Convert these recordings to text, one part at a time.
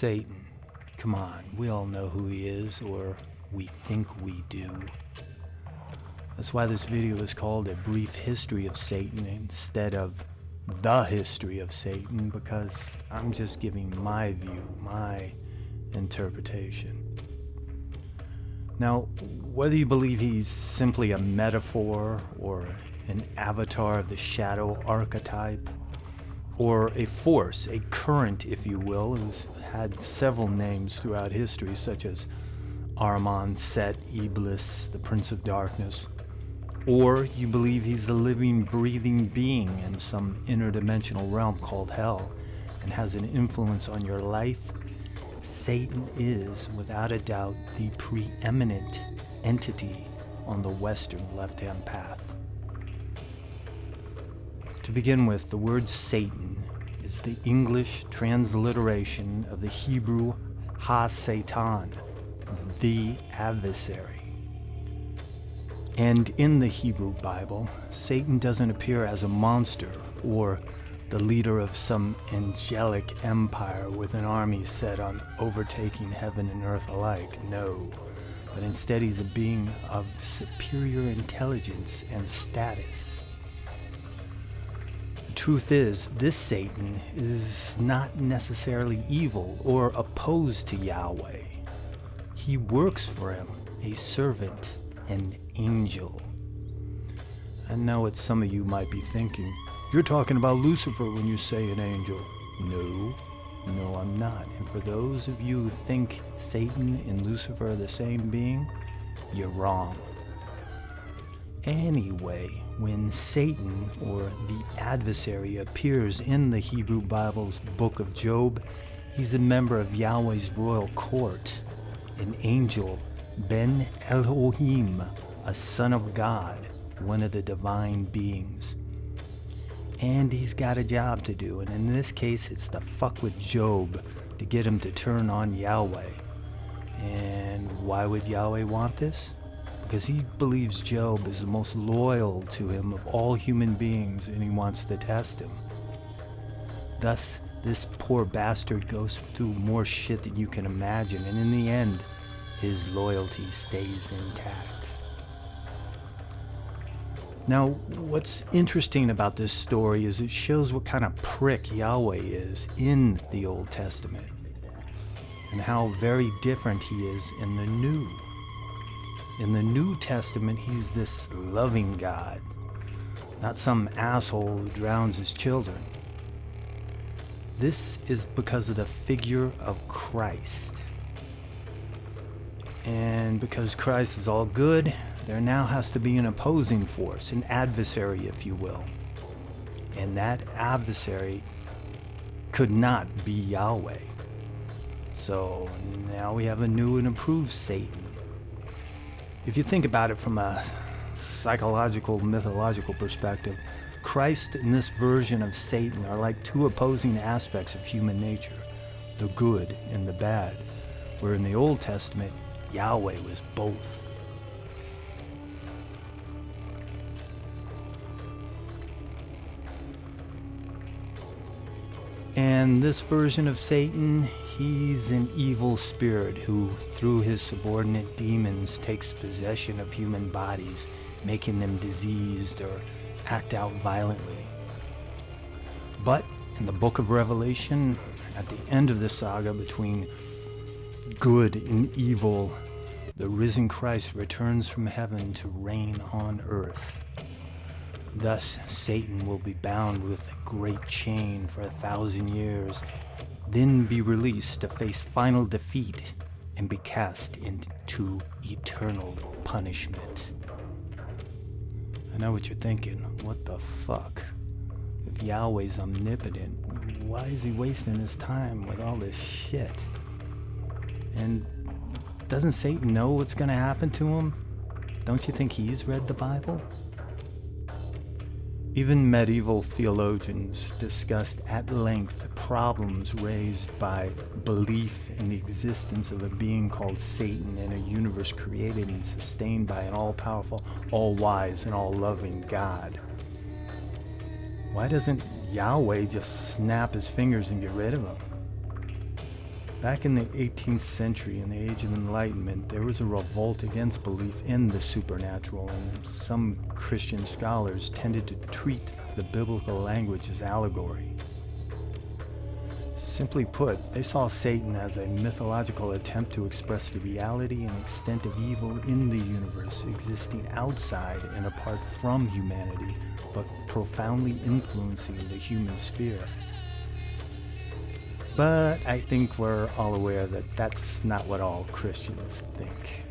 Satan. Come on, we all know who he is, or we think we do. That's why this video is called A Brief History of Satan instead of The History of Satan, because I'm just giving my view, my interpretation. Now, whether you believe he's simply a metaphor or an avatar of the shadow archetype, or a force, a current, if you will, who's had several names throughout history, such as Ahriman, Set, Iblis, the Prince of Darkness, or you believe he's a living, breathing being in some interdimensional realm called hell and has an influence on your life, Satan is, without a doubt, the preeminent entity on the Western left-hand path. To begin with, the word Satan is the English transliteration of the Hebrew ha-Satan, the adversary. And in the Hebrew Bible, Satan doesn't appear as a monster or the leader of some angelic empire with an army set on overtaking heaven and earth alike. No, but instead he's a being of superior intelligence and status. The truth is, this Satan is not necessarily evil or opposed to Yahweh. He works for him, a servant, an angel. I know what some of you might be thinking. You're talking about Lucifer when you say an angel. No, I'm not. And for those of you who think Satan and Lucifer are the same being, you're wrong. Anyway, when Satan, or the adversary, appears in the Hebrew Bible's book of Job, he's a member of Yahweh's royal court, an angel, Ben Elohim, a son of God, one of the divine beings. And he's got a job to do, and in this case it's to fuck with Job to get him to turn on Yahweh. And why would Yahweh want this? Because he believes Job is the most loyal to him of all human beings, and he wants to test him. Thus, this poor bastard goes through more shit than you can imagine, and in the end, his loyalty stays intact. Now, what's interesting about this story is it shows what kind of prick Yahweh is in the Old Testament, and how very different he is in the New. In the New Testament, he's this loving God, not some asshole who drowns his children. This is because of the figure of Christ. And because Christ is all good, there now has to be an opposing force, an adversary, if you will. And that adversary could not be Yahweh. So now we have a new and improved Satan. If you think about it from a psychological, mythological perspective, Christ and this version of Satan are like two opposing aspects of human nature, the good and the bad, where in the Old Testament, Yahweh was both. And this version of Satan, he's an evil spirit who, through his subordinate demons, takes possession of human bodies, making them diseased or act out violently. But in the book of Revelation, at the end of the saga between good and evil, the risen Christ returns from heaven to reign on earth. Thus, Satan will be bound with a great chain for 1,000 years, then be released to face final defeat and be cast into eternal punishment. I know what you're thinking. What the fuck? If Yahweh's omnipotent, why is he wasting his time with all this shit? And doesn't Satan know what's going to happen to him? Don't you think he's read the Bible? Even medieval theologians discussed at length problems raised by belief in the existence of a being called Satan in a universe created and sustained by an all-powerful, all-wise, and all-loving God. Why doesn't Yahweh just snap his fingers and get rid of him? Back in the 18th century, in the Age of Enlightenment, there was a revolt against belief in the supernatural, and some Christian scholars tended to treat the biblical language as allegory. Simply put, they saw Satan as a mythological attempt to express the reality and extent of evil in the universe, existing outside and apart from humanity, but profoundly influencing the human sphere. But I think we're all aware that that's not what all Christians think.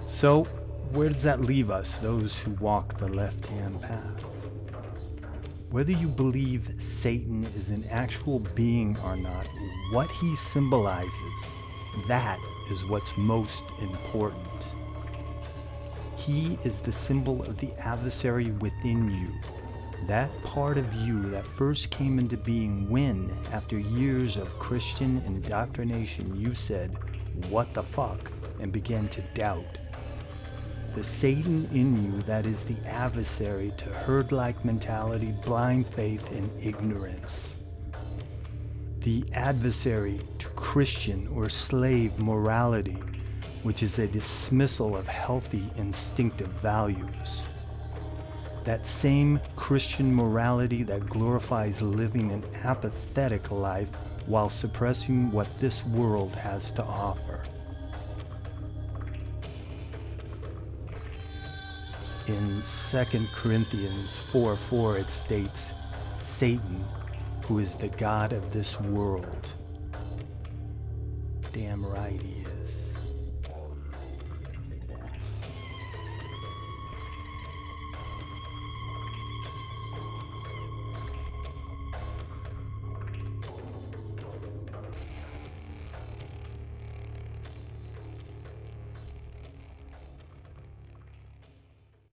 So, where does that leave us, those who walk the left-hand path? Whether you believe Satan is an actual being or not, what he symbolizes, that is what's most important. He is the symbol of the adversary within you. That part of you that first came into being when, after years of Christian indoctrination, you said, "What the fuck?" and began to doubt. The Satan in you that is the adversary to herd-like mentality, blind faith, and ignorance. The adversary to Christian or slave morality, which is a dismissal of healthy instinctive values. That same Christian morality that glorifies living an apathetic life while suppressing what this world has to offer. In 2 Corinthians 4:4 it states, Satan, who is the god of this world. Damn right he